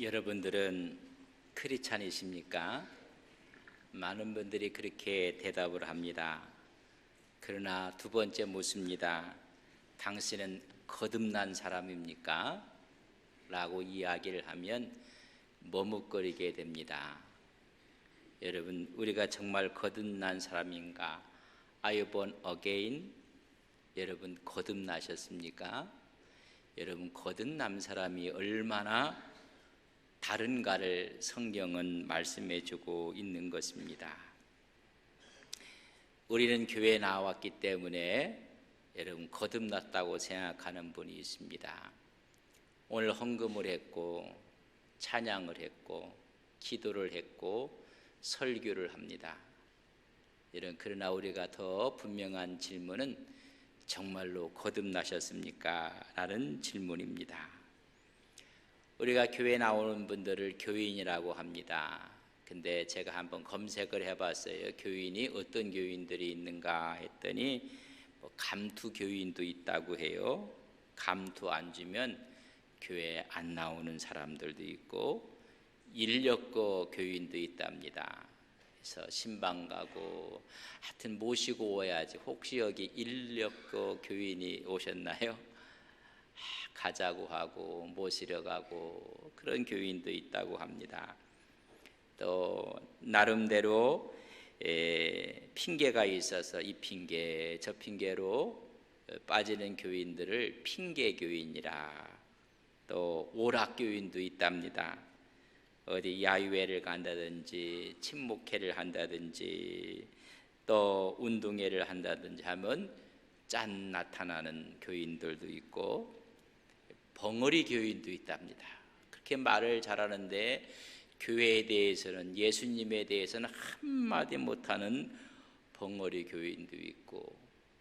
여러분들은 크리스찬이십니까? 많은 분들이 그렇게 대답을 합니다. 그러나 두 번째 묻습니다. 당신은 거듭난 사람입니까? 라고 이야기를 하면 머뭇거리게 됩니다. 여러분, 우리가 정말 거듭난 사람인가? Are you born again? 여러분, 거듭나셨습니까? 여러분, 거듭난 사람이 얼마나 다른가를 성경은 말씀해 주고 있는 것입니다. 우리는 교회에 나왔기 때문에 여러분 거듭났다고 생각하는 분이 있습니다. 오늘 헌금을 했고 찬양을 했고 기도를 했고 설교를 합니다. 그러나 우리가 더 분명한 질문은 정말로 거듭나셨습니까? 라는 질문입니다. 우리가 교회에 나오는 분들을 교인이라고 합니다. 근데 제가 한번 검색을 해봤어요. 교인이 어떤 교인들이 있는가 했더니 감투 교인도 있다고 해요. 감투 안 주면 교회에 안 나오는 사람들도 있고 인력거 교인도 있답니다. 그래서 신방 가고 하여튼 모시고 오야지. 혹시 여기 인력거 교인이 오셨나요? 가자고 하고 모시러 가고 그런 교인도 있다고 합니다. 또 나름대로 핑계가 있어서 이 핑계 저 핑계로 빠지는 교인들을 핑계 교인이라, 또 오락 교인도 있답니다. 어디 야유회를 간다든지 친목회를 한다든지 또 운동회를 한다든지 하면 짠 나타나는 교인들도 있고 벙어리 교인도 있답니다. 그렇게 말을 잘하는데 교회에 대해서는, 예수님에 대해서는 한마디 못하는 벙어리 교인도 있고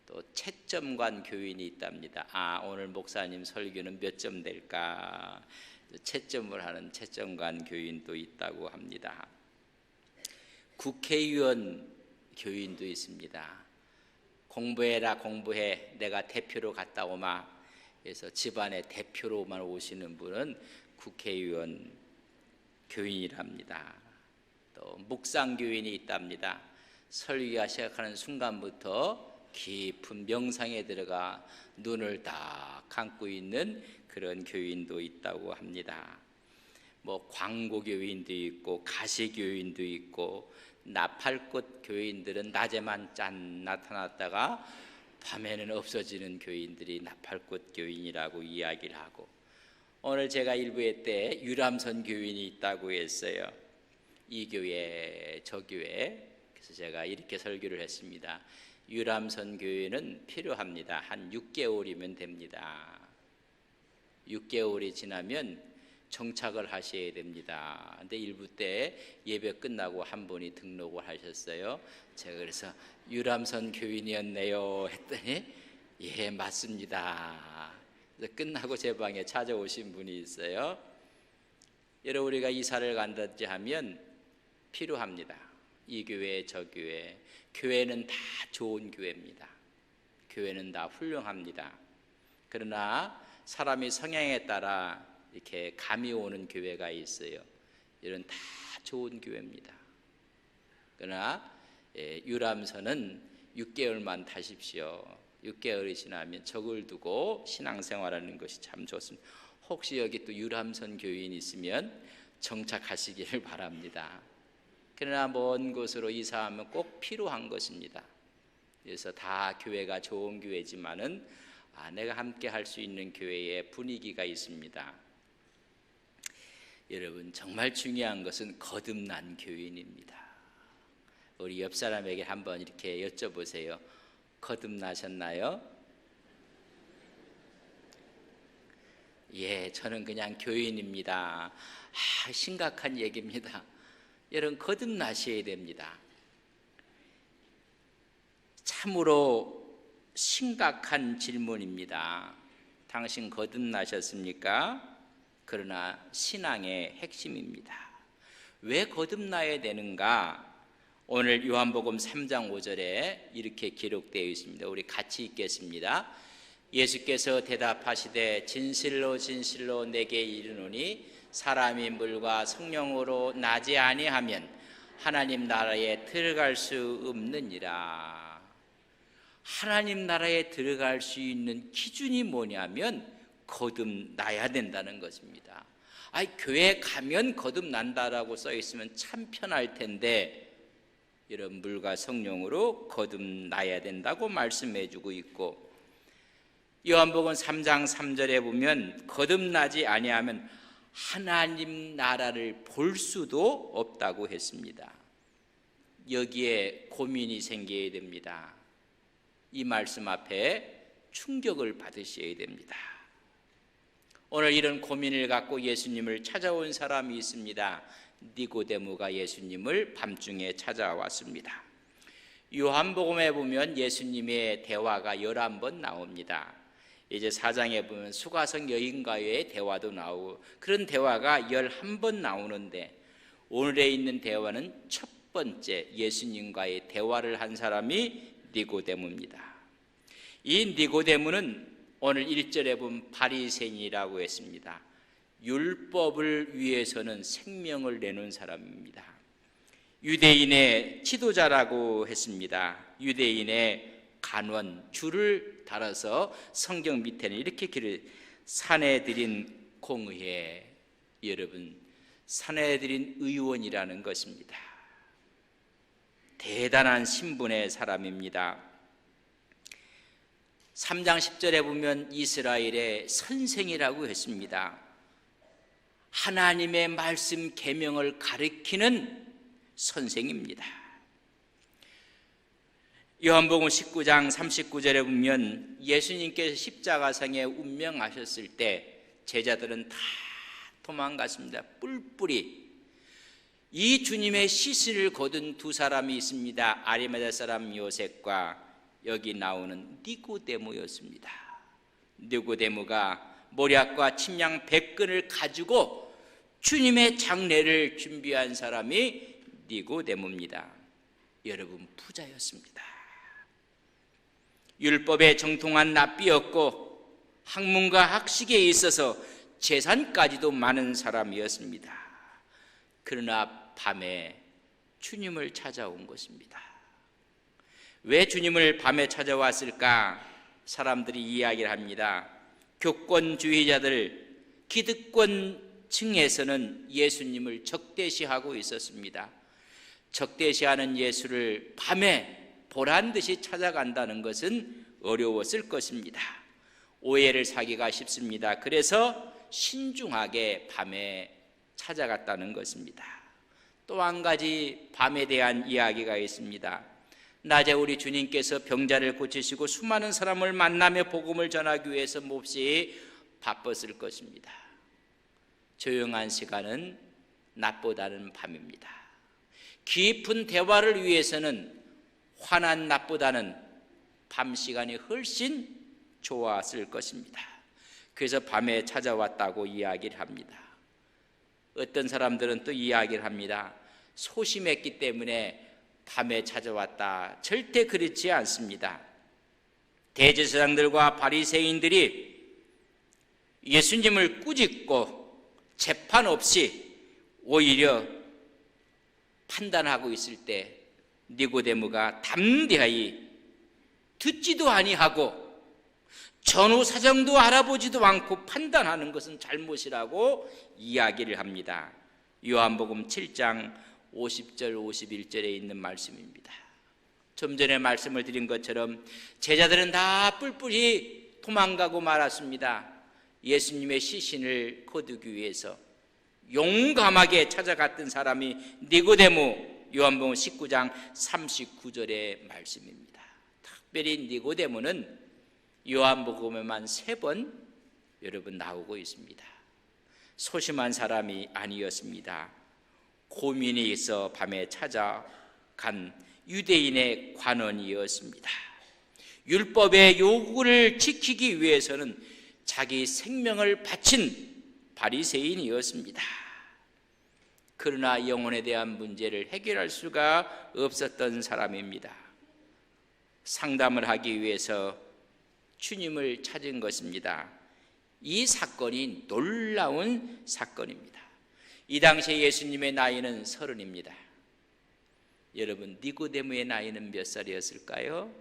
또 채점관 교인이 있답니다. 오늘 목사님 설교는 몇 점 될까 채점을 하는 채점관 교인도 있다고 합니다. 국회의원 교인도 있습니다. 공부해라 공부해, 내가 대표로 갔다 오마. 그래서 집안의 대표로만 오시는 분은 국회의원 교인이랍니다. 또 묵상교인이 있답니다. 설교가 시작하는 순간부터 깊은 명상에 들어가 눈을 딱 감고 있는 그런 교인도 있다고 합니다. 광고교인도 있고 가시교인도 있고 나팔꽃 교인들은 낮에만 짠 나타났다가 밤에는 없어지는 교인들이 나팔꽃 교인이라고 이야기를 하고, 오늘 제가 일부회 때 유람선 교인이 있다고 했어요. 이 교회 저 교회. 그래서 제가 이렇게 설교를 했습니다. 유람선 교인은 필요합니다. 한 6개월이면 됩니다. 6개월이 지나면 정착을 하셔야 됩니다. 근데 일부 때 예배 끝나고 한 분이 등록을 하셨어요. 제가 그래서 유람선 교인이었네요 했더니 예 맞습니다. 그래서 끝나고 제 방에 찾아오신 분이 있어요. 여러분, 우리가 이사를 간다든지 하면 필요합니다. 이 교회 저 교회. 교회는 다 좋은 교회입니다. 교회는 다 훌륭합니다. 그러나 사람이 성향에 따라 이렇게 감이 오는 교회가 있어요. 이런 다 좋은 교회입니다. 그러나 유람선은 6개월만 타십시오. 6개월이 지나면 적을 두고 신앙생활하는 것이 참 좋습니다. 혹시 여기 또 유람선 교인 있으면 정착하시기를 바랍니다. 그러나 먼 곳으로 이사하면 꼭 필요한 것입니다. 그래서 다 교회가 좋은 교회지만은 내가 함께 할 수 있는 교회의 분위기가 있습니다. 여러분, 정말 중요한 것은 거듭난 교인입니다. 우리 옆 사람에게 한번 이렇게 여쭤보세요. 거듭나셨나요? 예, 저는 그냥 교인입니다. 심각한 얘기입니다. 여러분, 거듭나셔야 됩니다. 참으로 심각한 질문입니다. 당신 거듭나셨습니까? 그러나 신앙의 핵심입니다. 왜 거듭나야 되는가? 오늘 요한복음 3장 5절에 이렇게 기록되어 있습니다. 우리 같이 읽겠습니다. 예수께서 대답하시되 진실로 진실로 내게 이르노니 사람이 물과 성령으로 나지 아니하면 하나님 나라에 들어갈 수 없느니라. 하나님 나라에 들어갈 수 있는 기준이 뭐냐면 거듭나야 된다는 것입니다. 교회 가면 거듭난다라고 써 있으면 참 편할 텐데, 이런 물과 성령으로 거듭나야 된다고 말씀해 주고 있고, 요한복음 3장 3절에 보면 거듭나지 아니하면 하나님 나라를 볼 수도 없다고 했습니다. 여기에 고민이 생겨야 됩니다. 이 말씀 앞에 충격을 받으셔야 됩니다. 오늘 이런 고민을 갖고 예수님을 찾아온 사람이 있습니다. 니고데모가 예수님을 밤중에 찾아왔습니다. 요한복음에 보면 예수님의 대화가 11번 나옵니다. 이제 4장에 보면 수가성 여인과의 대화도 나오고, 그런 대화가 11번 나오는데, 오늘에 있는 대화는 첫 번째 예수님과의 대화를 한 사람이 니고데모입니다. 이 니고데모는 오늘 1절에 보면 바리새인이라고 했습니다. 율법을 위해서는 생명을 내놓은 사람입니다. 유대인의 지도자라고 했습니다. 유대인의 간원, 줄을 달아서 성경 밑에는 이렇게 기를, 사내들인 공의회, 여러분 사내들인 의원이라는 것입니다. 대단한 신분의 사람입니다. 3장 10절에 보면 이스라엘의 선생이라고 했습니다. 하나님의 말씀 계명을 가르치는 선생입니다. 요한복음 19장 39절에 보면 예수님께서 십자가상에 운명하셨을 때 제자들은 다 도망갔습니다. 뿔뿔이. 이 주님의 시신을 거둔 두 사람이 있습니다. 아리마대 사람 요셉과 여기 나오는 니고데모였습니다. 니고데모가 모략과 침량 100근을 가지고 주님의 장례를 준비한 사람이 니고데모입니다. 여러분, 부자였습니다. 율법에 정통한 랍비였고 학문과 학식에 있어서 재산까지도 많은 사람이었습니다. 그러나 밤에 주님을 찾아온 것입니다. 왜 주님을 밤에 찾아왔을까? 사람들이 이야기를 합니다. 교권주의자들, 기득권 층에서는 예수님을 적대시하고 있었습니다. 적대시하는 예수를 밤에 보란 듯이 찾아간다는 것은 어려웠을 것입니다. 오해를 사기가 쉽습니다. 그래서 신중하게 밤에 찾아갔다는 것입니다. 또 한 가지 밤에 대한 이야기가 있습니다. 낮에 우리 주님께서 병자를 고치시고 수많은 사람을 만나며 복음을 전하기 위해서 몹시 바빴을 것입니다. 조용한 시간은 낮보다는 밤입니다. 깊은 대화를 위해서는 환한 낮보다는 밤 시간이 훨씬 좋았을 것입니다. 그래서 밤에 찾아왔다고 이야기를 합니다. 어떤 사람들은 또 이야기를 합니다. 소심했기 때문에 밤에 찾아왔다. 절대 그렇지 않습니다. 대제사장들과 바리새인들이 예수님을 꾸짖고 재판 없이 오히려 판단하고 있을 때 니고데모가 담대하게 듣지도 아니하고 전후 사정도 알아보지도 않고 판단하는 것은 잘못이라고 이야기를 합니다. 요한복음 7장 50절 51절에 있는 말씀입니다. 좀 전에 말씀을 드린 것처럼 제자들은 다 뿔뿔이 도망가고 말았습니다. 예수님의 시신을 거두기 위해서 용감하게 찾아갔던 사람이 니고데모, 요한복음 19장 39절의 말씀입니다. 특별히 니고데모는 요한복음에만 3번 여러분 나오고 있습니다. 소심한 사람이 아니었습니다. 고민이 있어 밤에 찾아간 유대인의 관원이었습니다. 율법의 요구를 지키기 위해서는 자기 생명을 바친 바리새인이었습니다. 그러나 영혼에 대한 문제를 해결할 수가 없었던 사람입니다. 상담을 하기 위해서 주님을 찾은 것입니다. 이 사건이 놀라운 사건입니다. 이 당시에 예수님의 나이는 30입니다. 여러분, 니고데모의 나이는 몇 살이었을까요?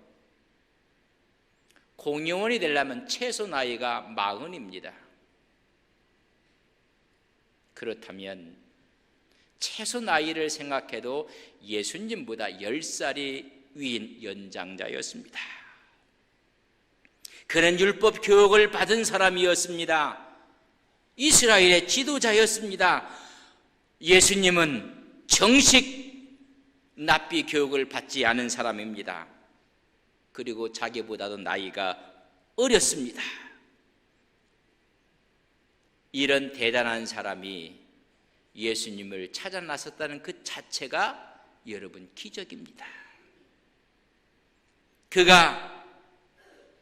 공의원이 되려면 최소 나이가 40입니다. 그렇다면 최소 나이를 생각해도 예수님보다 10살이 위인 연장자였습니다. 그는 율법 교육을 받은 사람이었습니다. 이스라엘의 지도자였습니다. 예수님은 정식 납비 교육을 받지 않은 사람입니다. 그리고 자기보다도 나이가 어렸습니다. 이런 대단한 사람이 예수님을 찾아 나섰다는 그 자체가 여러분 기적입니다. 그가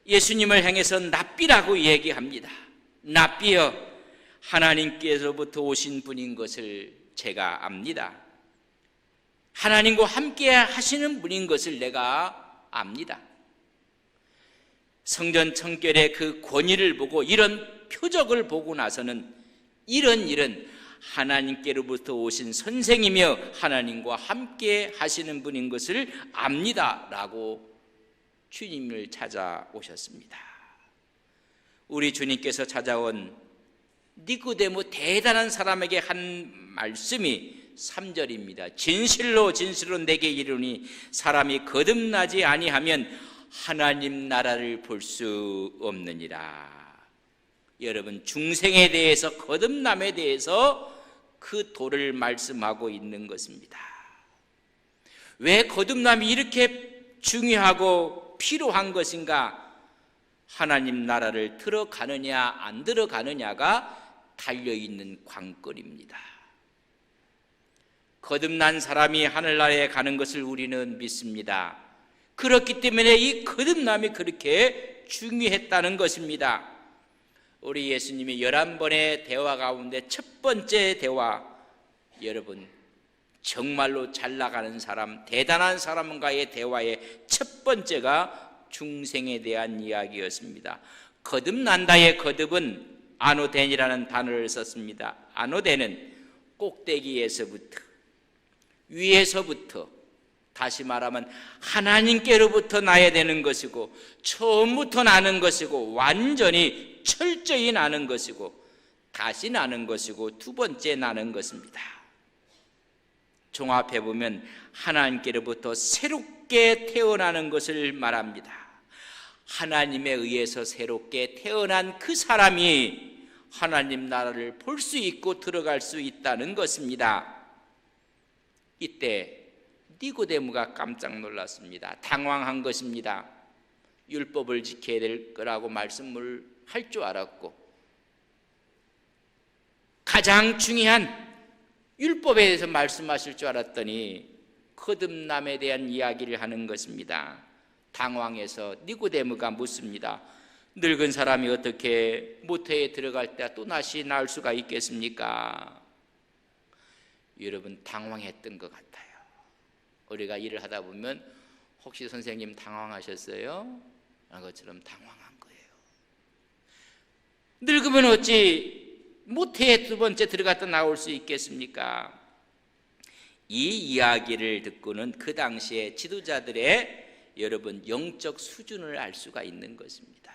예수님을 향해서 납비라고 얘기합니다. 납비여, 하나님께서부터 오신 분인 것을 제가 압니다. 하나님과 함께 하시는 분인 것을 내가 압니다. 성전 청결의 그 권위를 보고 이런 표적을 보고 나서는 이런 일은 하나님께로부터 오신 선생이며 하나님과 함께 하시는 분인 것을 압니다 라고 주님을 찾아오셨습니다. 우리 주님께서 찾아온 니고데모 대단한 사람에게 한 말씀이 3절입니다. 진실로 진실로 내게 이르노니 사람이 거듭나지 아니하면 하나님 나라를 볼 수 없느니라. 여러분, 중생에 대해서, 거듭남에 대해서 그 도를 말씀하고 있는 것입니다. 왜 거듭남이 이렇게 중요하고 필요한 것인가? 하나님 나라를 들어가느냐 안 들어가느냐가 달려있는 관건입니다. 거듭난 사람이 하늘나라에 가는 것을 우리는 믿습니다. 그렇기 때문에 이 거듭남이 그렇게 중요했다는 것입니다. 우리 예수님이 11번의 대화 가운데 첫 번째 대화, 여러분, 정말로 잘 나가는 사람, 대단한 사람과의 대화의 첫 번째가 중생에 대한 이야기였습니다. 거듭난다의 거듭은 아노덴이라는 단어를 썼습니다. 아노덴은 꼭대기에서부터, 위에서부터, 다시 말하면 하나님께로부터 나야 되는 것이고, 처음부터 나는 것이고, 완전히 철저히 나는 것이고, 다시 나는 것이고, 두 번째 나는 것입니다. 종합해 보면 하나님께로부터 새롭게 태어나는 것을 말합니다. 하나님에 의해서 새롭게 태어난 그 사람이 하나님 나라를 볼 수 있고 들어갈 수 있다는 것입니다. 이때 니고데모가 깜짝 놀랐습니다. 당황한 것입니다. 율법을 지켜야 될 거라고 말씀을 할 줄 알았고, 가장 중요한 율법에 대해서 말씀하실 줄 알았더니 거듭남에 대한 이야기를 하는 것입니다. 당황해서 니고데모가 묻습니다. 늙은 사람이 어떻게 모태에 들어갈 때 또 다시 나올 수가 있겠습니까? 여러분, 당황했던 것 같아요. 우리가 일을 하다 보면 혹시 선생님 당황하셨어요? 라는 것처럼 당황한 거예요. 늙으면 어찌 모태에 두 번째 들어갔다 나올 수 있겠습니까? 이 이야기를 듣고는 그 당시에 지도자들의 여러분 영적 수준을 알 수가 있는 것입니다.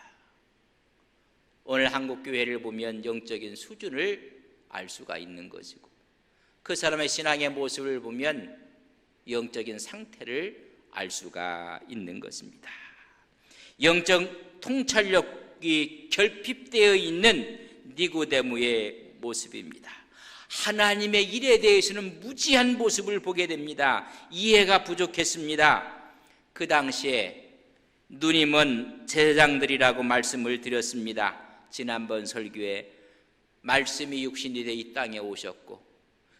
오늘 한국교회를 보면 영적인 수준을 알 수가 있는 것이고, 그 사람의 신앙의 모습을 보면 영적인 상태를 알 수가 있는 것입니다. 영적 통찰력이 결핍되어 있는 니고데모의 모습입니다. 하나님의 일에 대해서는 무지한 모습을 보게 됩니다. 이해가 부족했습니다. 그 당시에 눈이 먼 제사장들이라고 말씀을 드렸습니다. 지난번 설교에 말씀이 육신이 되어 이 땅에 오셨고,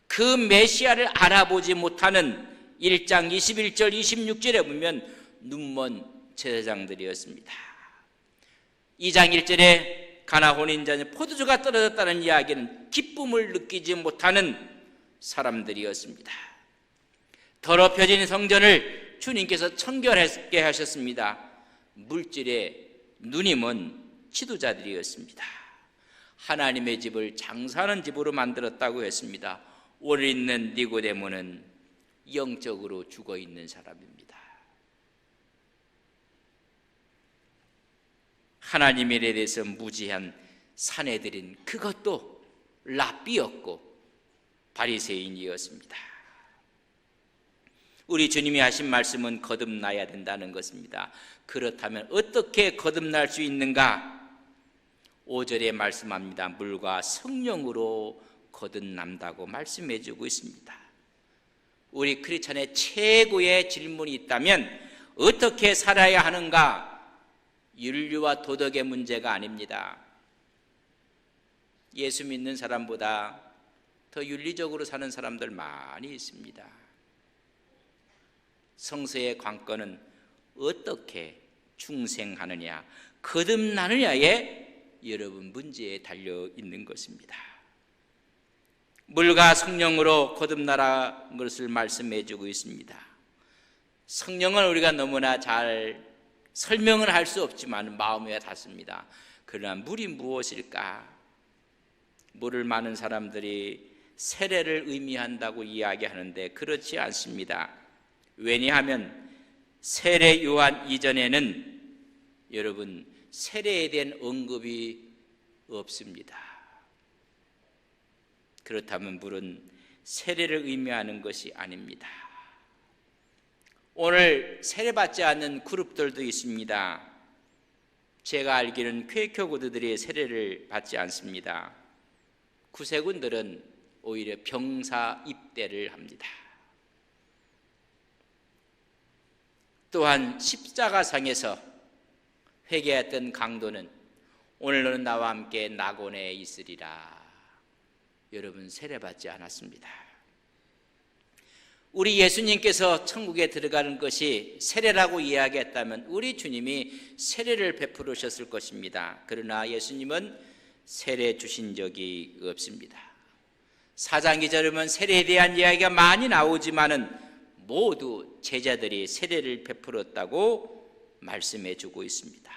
그 메시아를 알아보지 못하는 1장 21절 26절에 보면 눈먼 제사장들이었습니다. 2장 1절에 가나 혼인잔에 포도주가 떨어졌다는 이야기는 기쁨을 느끼지 못하는 사람들이었습니다. 더럽혀진 성전을 주님께서 청결하게 하셨습니다. 물질에 눈이 먼 지도자들이었습니다. 하나님의 집을 장사하는 집으로 만들었다고 했습니다. 오늘 있는 니고데모는 영적으로 죽어 있는 사람입니다. 하나님에 대해서 무지한 사내들인 그것도 랍비였고 바리새인이었습니다. 우리 주님이 하신 말씀은 거듭나야 된다는 것입니다. 그렇다면 어떻게 거듭날 수 있는가? 5절에 말씀합니다. 물과 성령으로 거듭난다고 말씀해 주고 있습니다. 우리 크리스찬의 최고의 질문이 있다면 어떻게 살아야 하는가? 윤리와 도덕의 문제가 아닙니다. 예수 믿는 사람보다 더 윤리적으로 사는 사람들 많이 있습니다. 성서의 관건은 어떻게 중생하느냐, 거듭나느냐에 여러분 문제에 달려 있는 것입니다. 물과 성령으로 거듭나라는 것을 말씀해 주고 있습니다. 성령은 우리가 너무나 잘 설명을 할 수 없지만 마음에 닿습니다. 그러나 물이 무엇일까? 물을 많은 사람들이 세례를 의미한다고 이야기하는데 그렇지 않습니다. 왜냐하면 세례 요한 이전에는 여러분 세례에 대한 언급이 없습니다. 그렇다면 물은 세례를 의미하는 것이 아닙니다. 오늘 세례받지 않는 그룹들도 있습니다. 제가 알기로는 퀘이커 구두들이 세례를 받지 않습니다. 구세군들은 오히려 병사 입대를 합니다. 또한 십자가상에서 회개했던 강도는 오늘 너는 나와 함께 낙원에 있으리라. 여러분 세례받지 않았습니다. 우리 예수님께서 천국에 들어가는 것이 세례라고 이야기했다면 우리 주님이 세례를 베풀으셨을 것입니다. 그러나 예수님은 세례 주신 적이 없습니다. 4장 2절에 보면 세례에 대한 이야기가 많이 나오지만은 모두 제자들이 세례를 베풀었다고 말씀해 주고 있습니다.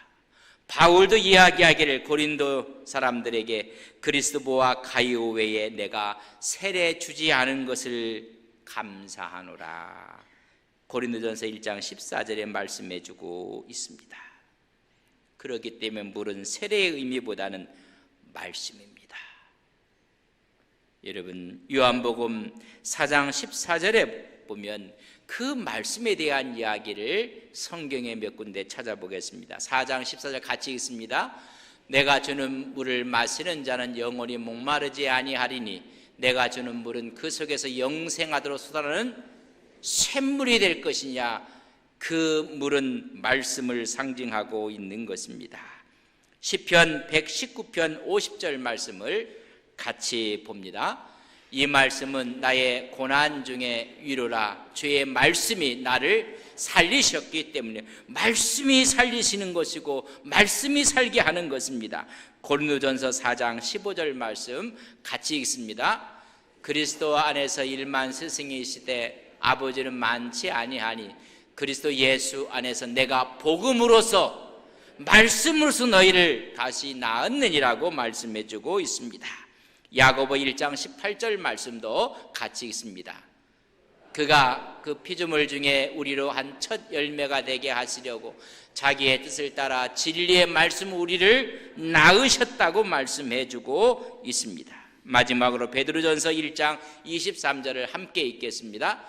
바울도 이야기하기를 고린도 사람들에게 그리스도와 가이오 외에 내가 세례 주지 않은 것을 감사하노라. 고린도전서 1장 14절에 말씀해 주고 있습니다. 그렇기 때문에 물은 세례의 의미보다는 말씀입니다. 여러분 요한복음 4장 14절에 보면 그 말씀에 대한 이야기를 성경에 몇 군데 찾아보겠습니다. 4장 14절 같이 읽습니다. 내가 주는 물을 마시는 자는 영원히 목마르지 아니하리니 내가 주는 물은 그 속에서 영생하도록 솟아나는 샘물이 될 것이냐. 그 물은 말씀을 상징하고 있는 것입니다. 시편 119편 50절 말씀을 같이 봅니다. 이 말씀은 나의 고난 중에 위로라. 주의 말씀이 나를 살리셨기 때문에 말씀이 살리시는 것이고 말씀이 살게 하는 것입니다. 고린도전서 4장 15절 말씀 같이 읽습니다. 그리스도 안에서 일만 스승이시되 아버지는 많지 아니하니 그리스도 예수 안에서 내가 복음으로서 말씀으로서 너희를 다시 낳았느니라고 말씀해 주고 있습니다. 야고보 1장 18절 말씀도 같이 읽습니다. 그가 그 피조물 중에 우리로 한 첫 열매가 되게 하시려고 자기의 뜻을 따라 진리의 말씀 우리를 낳으셨다고 말씀해 주고 있습니다. 마지막으로 베드로전서 1장 23절을 함께 읽겠습니다.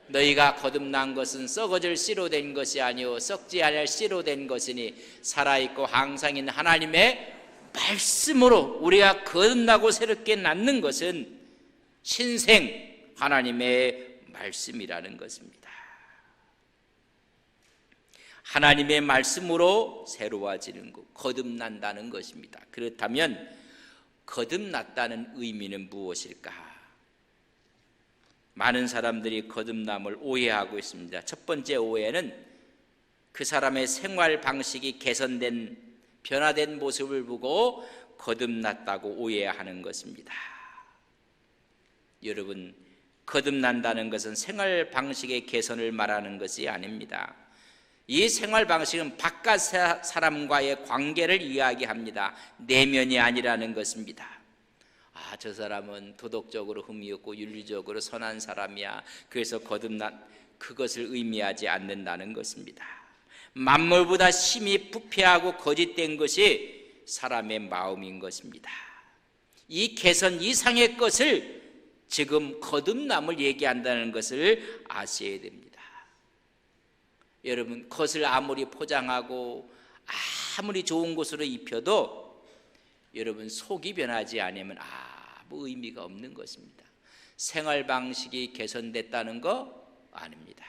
너희가 거듭난 것은 썩어질 씨로 된 것이 아니요 썩지 않을 씨로 된 것이니 살아있고 항상인 하나님의 말씀으로 우리가 거듭나고 새롭게 낳는 것은 신생 하나님의 말씀이라는 것입니다. 하나님의 말씀으로 새로워지는 것, 거듭난다는 것입니다. 그렇다면 거듭났다는 의미는 무엇일까? 많은 사람들이 거듭남을 오해하고 있습니다. 첫 번째 오해는 그 사람의 생활 방식이 개선된 변화된 모습을 보고 거듭났다고 오해하는 것입니다. 여러분, 거듭난다는 것은 생활 방식의 개선을 말하는 것이 아닙니다. 이 생활 방식은 바깥 사람과의 관계를 이야기합니다. 내면이 아니라는 것입니다. 아, 저 사람은 도덕적으로 흠이 없고 윤리적으로 선한 사람이야, 그래서 거듭난, 그것을 의미하지 않는다는 것입니다. 만물보다 심히 부패하고 거짓된 것이 사람의 마음인 것입니다. 이 개선 이상의 것을 지금 거듭남을 얘기한다는 것을 아셔야 됩니다. 여러분, 겉을 아무리 포장하고 아무리 좋은 것으로 입혀도 여러분 속이 변하지 않으면 아무 의미가 없는 것입니다. 생활 방식이 개선됐다는 거 아닙니다.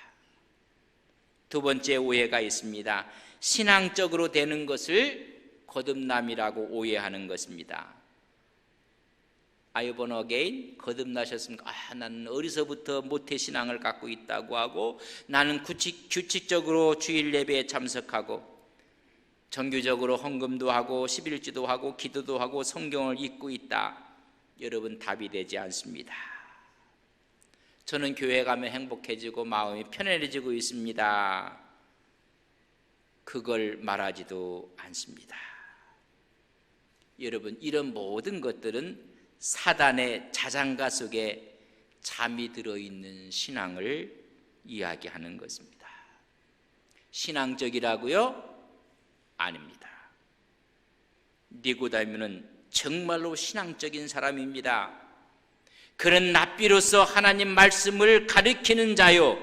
두 번째 오해가 있습니다. 신앙적으로 되는 것을 거듭남이라고 오해하는 것입니다. Are you born again? 거듭나셨습니까? 나는 어려서부터 모태신앙을 갖고 있다고 하고, 나는 규칙적으로 주일 예배에 참석하고 정규적으로 헌금도 하고 11주도 하고 기도도 하고 성경을 읽고 있다. 여러분, 답이 되지 않습니다. 저는 교회 가면 행복해지고 마음이 편안해지고 있습니다. 그걸 말하지도 않습니다. 여러분, 이런 모든 것들은 사단의 자장가 속에 잠이 들어있는 신앙을 이야기하는 것입니다. 신앙적이라고요? 아닙니다. 니고데모는 정말로 신앙적인 사람입니다. 그는 랍비로서 하나님 말씀을 가르치는 자요,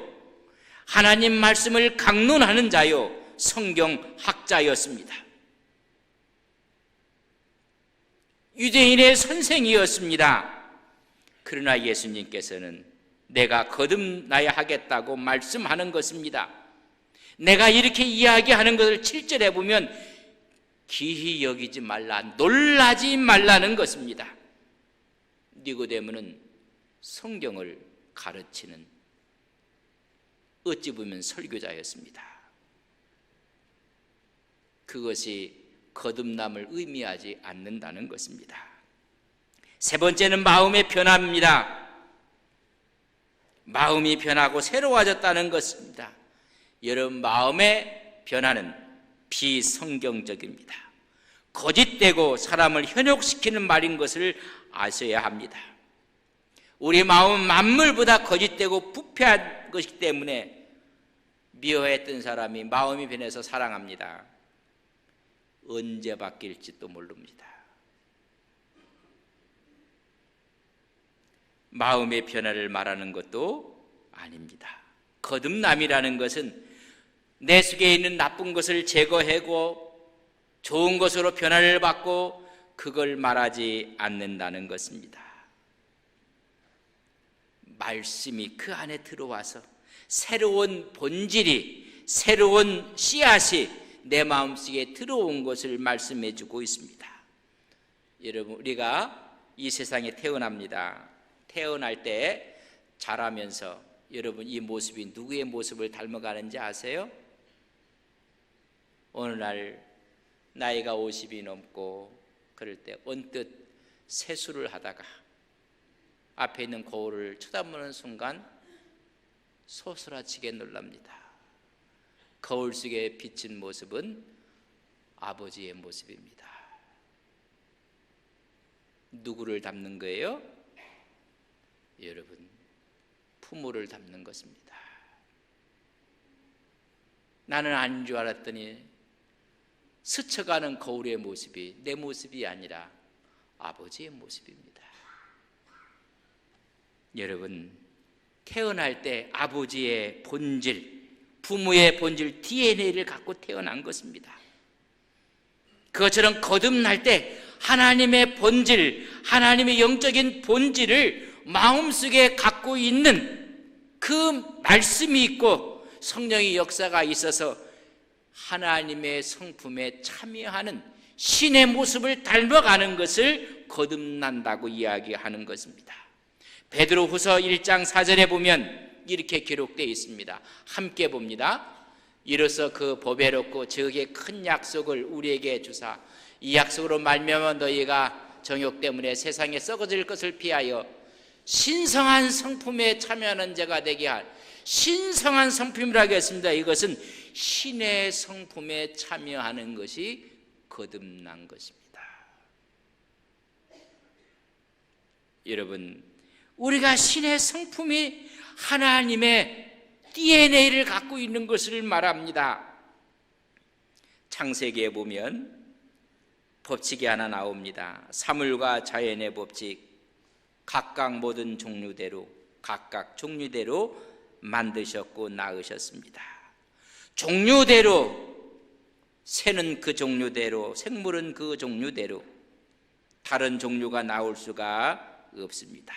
하나님 말씀을 강론하는 자요, 성경학자였습니다. 유대인의 선생이었습니다. 그러나 예수님께서는 내가 거듭나야 하겠다고 말씀하는 것입니다. 내가 이렇게 이야기하는 것을 7절에 보면 기히 여기지 말라, 놀라지 말라는 것입니다. 니고데모는 성경을 가르치는, 어찌 보면 설교자였습니다. 그것이 거듭남을 의미하지 않는다는 것입니다. 세 번째는 마음의 변화입니다. 마음이 변하고 새로워졌다는 것입니다. 여러분, 마음의 변화는 비성경적입니다. 거짓되고 사람을 현혹시키는 말인 것을 아셔야 합니다. 우리 마음은 만물보다 거짓되고 부패한 것이기 때문에 미워했던 사람이 마음이 변해서 사랑합니다. 언제 바뀔지도 모릅니다. 마음의 변화를 말하는 것도 아닙니다. 거듭남이라는 것은 내 속에 있는 나쁜 것을 제거하고 좋은 것으로 변화를 받고 그걸 말하지 않는다는 것입니다. 말씀이 그 안에 들어와서 새로운 본질이, 새로운 씨앗이 내 마음속에 들어온 것을 말씀해 주고 있습니다. 여러분, 우리가 이 세상에 태어납니다. 태어날 때 자라면서 여러분, 이 모습이 누구의 모습을 닮아가는지 아세요? 어느 날 나이가 50이 넘고 그럴 때 언뜻 세수를 하다가 앞에 있는 거울을 쳐다보는 순간 소스라치게 놀랍니다. 거울 속에 비친 모습은 아버지의 모습입니다. 누구를 닮는 거예요? 여러분, 부모를 닮는 것입니다. 나는 아닌 줄 알았더니 스쳐가는 거울의 모습이 내 모습이 아니라 아버지의 모습입니다. 여러분, 태어날 때 아버지의 본질, 부모의 본질, DNA를 갖고 태어난 것입니다. 그것처럼 거듭날 때 하나님의 본질, 하나님의 영적인 본질을 마음속에 갖고 있는 그 말씀이 있고 성령의 역사가 있어서 하나님의 성품에 참여하는 신의 모습을 닮아가는 것을 거듭난다고 이야기하는 것입니다. 베드로후서 1장 4절에 보면 이렇게 기록되어 있습니다. 함께 봅니다. 이로써 그 보배롭고 저게 큰 약속을 우리에게 주사 이 약속으로 말미암아 너희가 정욕 때문에 세상에 썩어질 것을 피하여 신성한 성품에 참여하는 자가 되게 할, 신성한 성품이라고 했습니다. 이것은 신의 성품에 참여하는 것이 거듭난 것입니다. 여러분, 우리가 신의 성품이 하나님의 DNA를 갖고 있는 것을 말합니다. 창세기에 보면 법칙이 하나 나옵니다. 사물과 자연의 법칙, 각각 모든 종류대로 각각 종류대로 만드셨고 낳으셨습니다. 종류대로, 새는 그 종류대로, 생물은 그 종류대로, 다른 종류가 나올 수가 없습니다.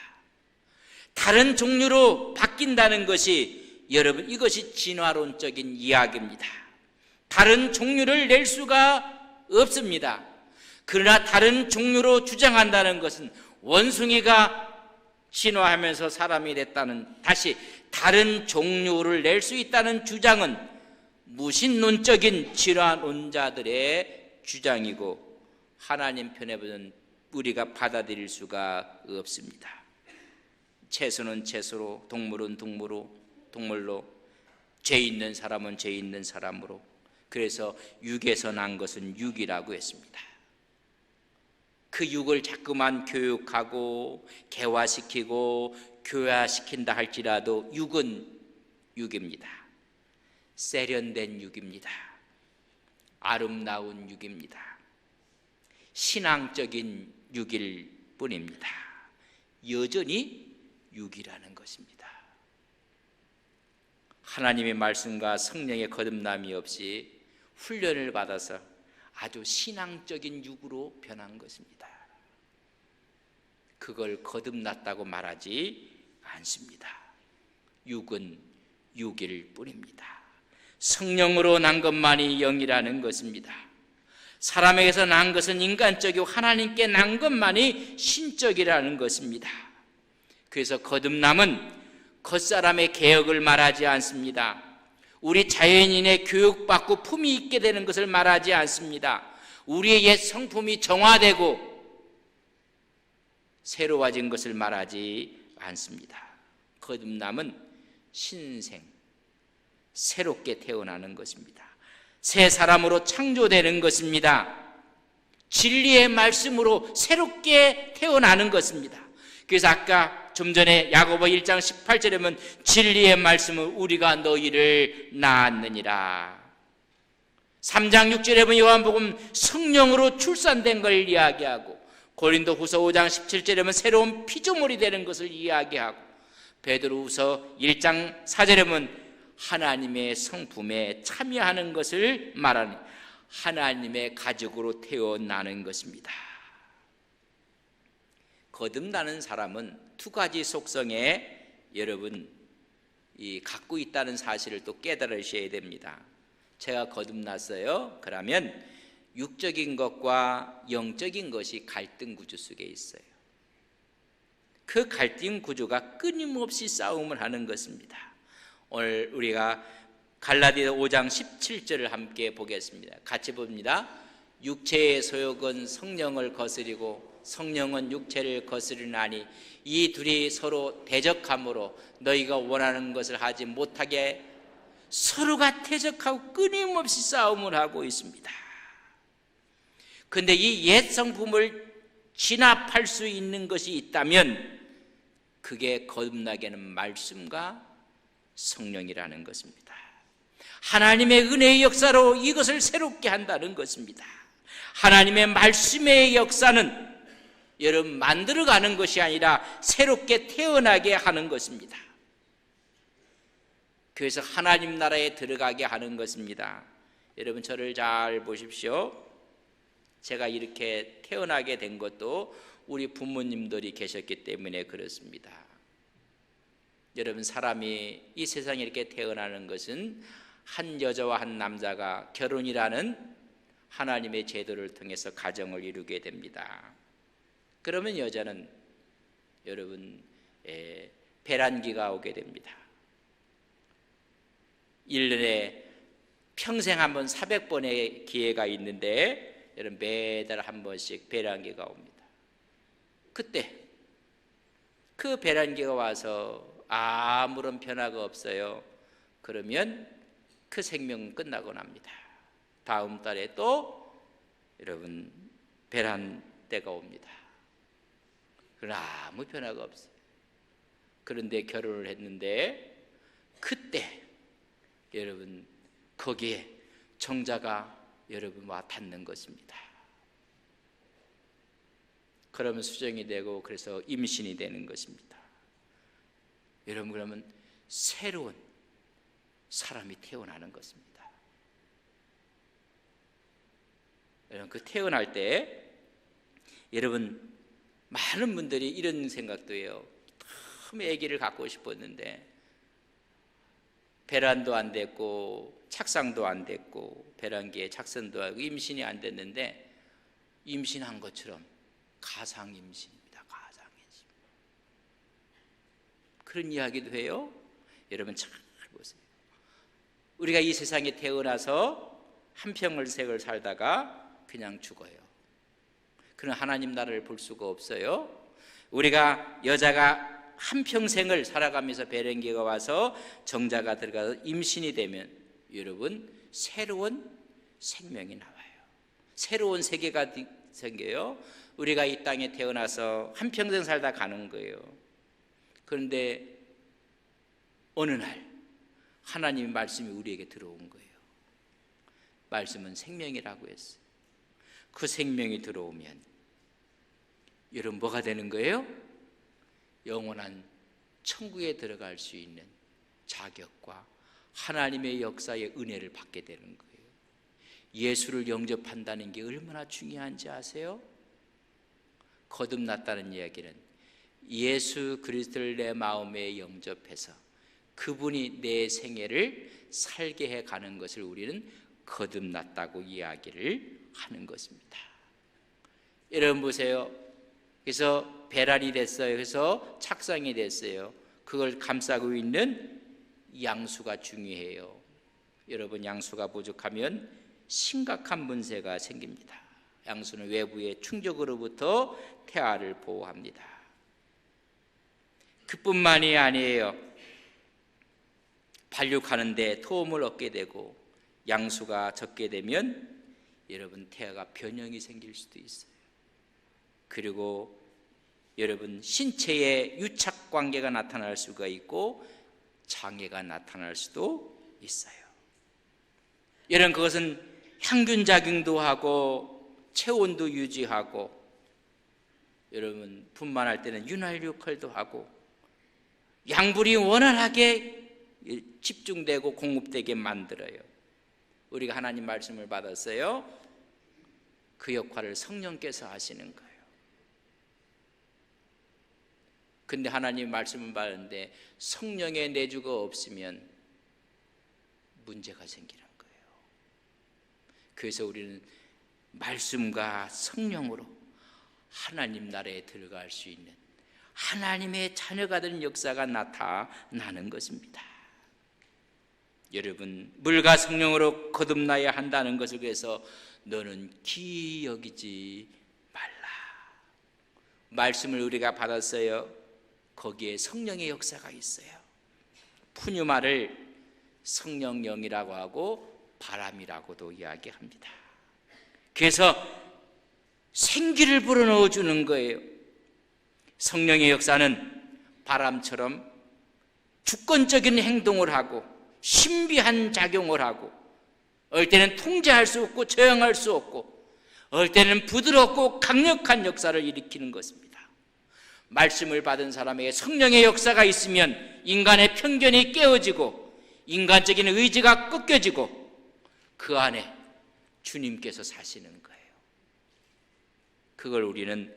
다른 종류로 바뀐다는 것이, 여러분, 이것이 진화론적인 이야기입니다. 다른 종류를 낼 수가 없습니다. 그러나 다른 종류로 주장한다는 것은 원숭이가 진화하면서 사람이 됐다는, 다시 다른 종류를 낼 수 있다는 주장은 무신론적인 진화론자들의 주장이고, 하나님 편에 보면 우리가 받아들일 수가 없습니다. 채소는 채소로, 동물은 동물로, 죄 있는 사람은 죄 있는 사람으로, 그래서 육에서 난 것은 육이라고 했습니다. 그 육을 자꾸만 교육하고 개화시키고 교화시킨다 할지라도 육은 육입니다. 세련된 육입니다. 아름다운 육입니다. 신앙적인 육일 뿐입니다. 여전히 육이라는 것입니다. 하나님의 말씀과 성령의 거듭남이 없이 훈련을 받아서 아주 신앙적인 육으로 변한 것입니다. 그걸 거듭났다고 말하지 않습니다. 육은 육일 뿐입니다. 성령으로 난 것만이 영이라는 것입니다. 사람에게서 난 것은 인간적이고 하나님께 난 것만이 신적이라는 것입니다. 그래서 거듭남은 겉사람의 개혁을 말하지 않습니다. 우리 자연인의 교육받고 품이 있게 되는 것을 말하지 않습니다. 우리의 옛 성품이 정화되고 새로워진 것을 말하지 않습니다. 거듭남은 신생, 새롭게 태어나는 것입니다. 새 사람으로 창조되는 것입니다. 진리의 말씀으로 새롭게 태어나는 것입니다. 그래서 아까 좀 전에 야고보 1장 18절에 보면 진리의 말씀은 우리가 너희를 낳았느니라. 3장 6절에 보면 요한복음 성령으로 출산된 걸 이야기하고, 고린도후서 5장 17절에 보면 새로운 피조물이 되는 것을 이야기하고, 베드로후서 1장 4절에 보면 하나님의 성품에 참여하는 것을 말하는 하나님의 가족으로 태어나는 것입니다. 거듭나는 사람은 두 가지 속성에 여러분 갖고 있다는 사실을 또 깨달으셔야 됩니다. 제가 거듭났어요. 그러면 육적인 것과 영적인 것이 갈등 구조 속에 있어요. 그 갈등 구조가 끊임없이 싸움을 하는 것입니다. 오늘 우리가 갈라디아 5장 17절을 함께 보겠습니다. 같이 봅니다. 육체의 소욕은 성령을 거스리고 성령은 육체를 거스르나니 이 둘이 서로 대적함으로 너희가 원하는 것을 하지 못하게, 서로가 대적하고 끊임없이 싸움을 하고 있습니다. 그런데 이 옛 성품을 진압할 수 있는 것이 있다면 그게 거듭나게는 말씀과 성령이라는 것입니다. 하나님의 은혜의 역사로 이것을 새롭게 한다는 것입니다. 하나님의 말씀의 역사는 여러분 만들어가는 것이 아니라 새롭게 태어나게 하는 것입니다. 그래서 하나님 나라에 들어가게 하는 것입니다. 여러분 저를 잘 보십시오. 제가 이렇게 태어나게 된 것도 우리 부모님들이 계셨기 때문에 그렇습니다. 여러분 사람이 이 세상에 이렇게 태어나는 것은 한 여자와 한 남자가 결혼이라는 하나님의 제도를 통해서 가정을 이루게 됩니다. 그러면 여자는 여러분 배란기가 오게 됩니다. 1년에 평생 한 번 400번의 기회가 있는데 여러분 매달 한 번씩 배란기가 옵니다. 그때 그 배란기가 와서 아무런 변화가 없어요. 그러면 그 생명은 끝나고 납니다. 다음 달에 또 여러분 배란 때가 옵니다. 그러나 아무 변화가 없어요. 그런데 결혼을 했는데 그때 여러분 거기에 정자가 여러분 와 닿는 것입니다. 그러면 수정이 되고 그래서 임신이 되는 것입니다. 여러분 그러면 새로운 사람이 태어나는 것입니다. 여러분 그 태어날 때 여러분 많은 분들이 이런 생각도 해요. 너무 아기를 갖고 싶었는데 배란도 안 됐고 착상도 안 됐고 배란기에 착선도 하고 임신이 안 됐는데 임신한 것처럼 가상 임신입니다. 가상 임신. 그런 이야기도 해요. 여러분 잘 보세요. 우리가 이 세상에 태어나서 한평생을 살다가 그냥 죽어요. 그런 하나님 나라를 볼 수가 없어요. 우리가 여자가 한평생을 살아가면서 배란기가 와서 정자가 들어가서 임신이 되면 여러분 새로운 생명이 나와요. 새로운 세계가 생겨요. 우리가 이 땅에 태어나서 한평생 살다 가는 거예요. 그런데 어느 날 하나님의 말씀이 우리에게 들어온 거예요. 말씀은 생명이라고 했어요. 그 생명이 들어오면 여러분 뭐가 되는 거예요? 영원한 천국에 들어갈 수 있는 자격과 하나님의 역사의 은혜를 받게 되는 거예요. 예수를 영접한다는 게 얼마나 중요한지 아세요? 거듭났다는 이야기는 예수 그리스도를 내 마음에 영접해서 그분이 내 생애를 살게 해가는 것을 우리는 거듭났다고 이야기를 하는 것입니다. 여러분 보세요. 그래서 배란이 됐어요. 그래서 착상이 됐어요. 그걸 감싸고 있는 양수가 중요해요. 여러분 양수가 부족하면 심각한 문제가 생깁니다. 양수는 외부의 충격으로부터 태아를 보호합니다. 그뿐만이 아니에요. 발육하는데 도움을 얻게 되고 양수가 적게 되면 여러분 태아가 변형이 생길 수도 있어요. 그리고 여러분 신체에 유착관계가 나타날 수가 있고 장애가 나타날 수도 있어요. 여러분 그것은 항균작용도 하고 체온도 유지하고 여러분 분만할 때는 윤활유 역할도 하고 양분이 원활하게 집중되고 공급되게 만들어요. 우리가 하나님 말씀을 받았어요. 그 역할을 성령께서 하시는 거예요. 근데 하나님 말씀을 받았는데 성령의 내주가 없으면 문제가 생기는 거예요. 그래서 우리는 말씀과 성령으로 하나님 나라에 들어갈 수 있는 하나님의 자녀가 되는 역사가 나타나는 것입니다. 여러분 물과 성령으로 거듭나야 한다는 것을 위해서 너는 기이 여기지 말라. 말씀을 우리가 받았어요. 거기에 성령의 역사가 있어요. 푸뉴마를 성령령이라고 하고 바람이라고도 이야기합니다. 그래서 생기를 불어넣어 주는 거예요. 성령의 역사는 바람처럼 주권적인 행동을 하고 신비한 작용을 하고 어떨 때는 통제할 수 없고 저항할 수 없고 어떨 때는 부드럽고 강력한 역사를 일으키는 것입니다. 말씀을 받은 사람에게 성령의 역사가 있으면 인간의 편견이 깨어지고 인간적인 의지가 꺾여지고 그 안에 주님께서 사시는 거예요. 그걸 우리는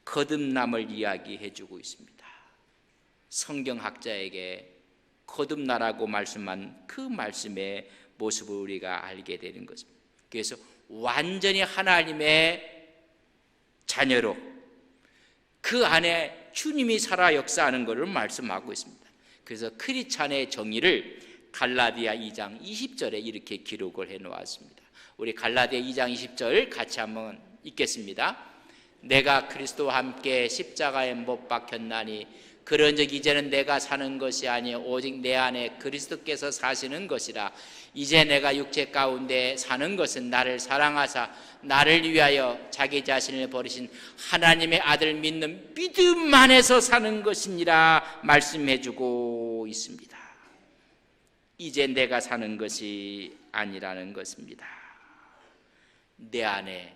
거듭남을 이야기해 주고 있습니다. 성경학자에게 거듭나라고 말씀한 그 말씀의 모습을 우리가 알게 되는 것입니다. 그래서 완전히 하나님의 자녀로 그 안에 주님이 살아 역사하는 것을 말씀하고 있습니다. 그래서 크리스찬의 정의를 갈라디아 2장 20절에 이렇게 기록을 해 놓았습니다. 우리 갈라디아 2장 20절 같이 한번 읽겠습니다. 내가 그리스도와 함께 십자가에 못 박혔나니 그런즉 이제는 내가 사는 것이 아니요 오직 내 안에 그리스도께서 사시는 것이라. 이제 내가 육체 가운데 사는 것은 나를 사랑하사 나를 위하여 자기 자신을 버리신 하나님의 아들 믿는 믿음 안에서 사는 것이니라 말씀해주고 있습니다. 이제 내가 사는 것이 아니라는 것입니다. 내 안에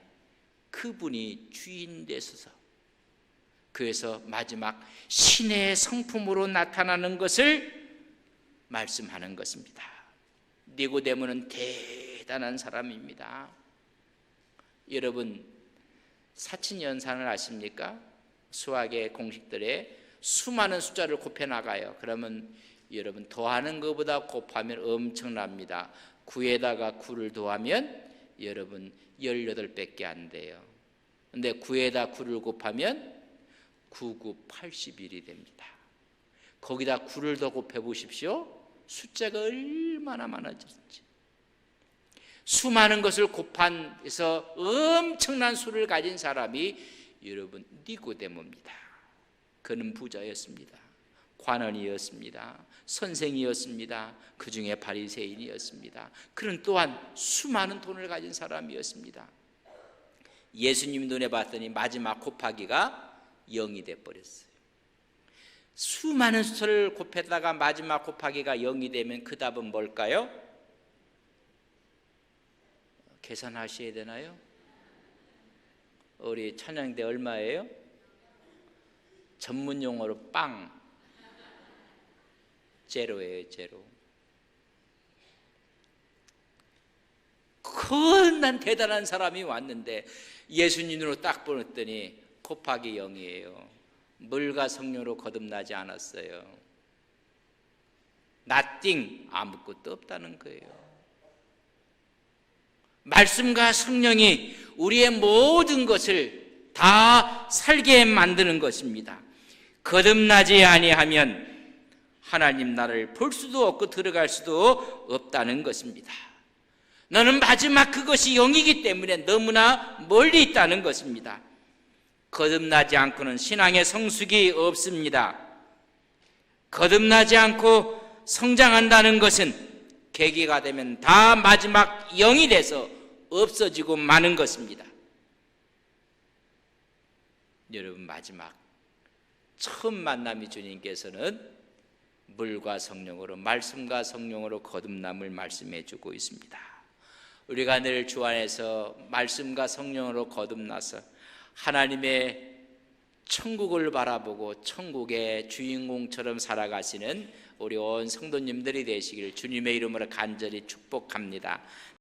그분이 주인 되소서. 그래서 마지막 신의 성품으로 나타나는 것을 말씀하는 것입니다. 니고데모는 대단한 사람입니다. 여러분 사친연산을 아십니까? 수학의 공식들에 수많은 숫자를 곱해 나가요. 그러면 여러분 더하는 것보다 곱하면 엄청납니다. 9에다가 9를 더하면 여러분 18배밖에 안 돼요. 근데 9에다 9를 곱하면 9, 9, 81이 됩니다. 거기다 9를 더 곱해 보십시오. 숫자가 얼마나 많아질지. 수많은 것을 곱한해서 엄청난 수를 가진 사람이 여러분 니고데모입니다. 그는 부자였습니다. 관원이었습니다. 선생이었습니다. 그 중에 바리새인이었습니다. 그는 또한 수많은 돈을 가진 사람이었습니다. 예수님 눈에 봤더니 마지막 곱하기가 0이 돼버렸어요. 수많은 숫자를 곱했다가 마지막 곱하기가 0이 되면 그 답은 뭘까요? 계산하셔야 되나요? 우리 찬양대 얼마예요? 전문 용어로 빵, 제로예요. 제로. 난 대단한 사람이 왔는데 예수님으로 딱 보냈더니 곱하기 0이에요. 물과 성령으로 거듭나지 않았어요. nothing, 아무것도 없다는 거예요. 말씀과 성령이 우리의 모든 것을 다 살게 만드는 것입니다. 거듭나지 아니하면 하나님 나라를 볼 수도 없고 들어갈 수도 없다는 것입니다. 너는 마지막 그것이 0이기 때문에 너무나 멀리 있다는 것입니다. 거듭나지 않고는 신앙의 성숙이 없습니다. 거듭나지 않고 성장한다는 것은 계기가 되면 다 마지막 0이 돼서 없어지고 마는 것입니다. 여러분 마지막 처음 만남이 주님께서는 물과 성령으로 말씀과 성령으로 거듭남을 말씀해 주고 있습니다. 우리가 늘 주 안에서 말씀과 성령으로 거듭나서 하나님의 천국을 바라보고 천국의 주인공처럼 살아가시는 우리 온 성도님들이 되시기를 주님의 이름으로 간절히 축복합니다.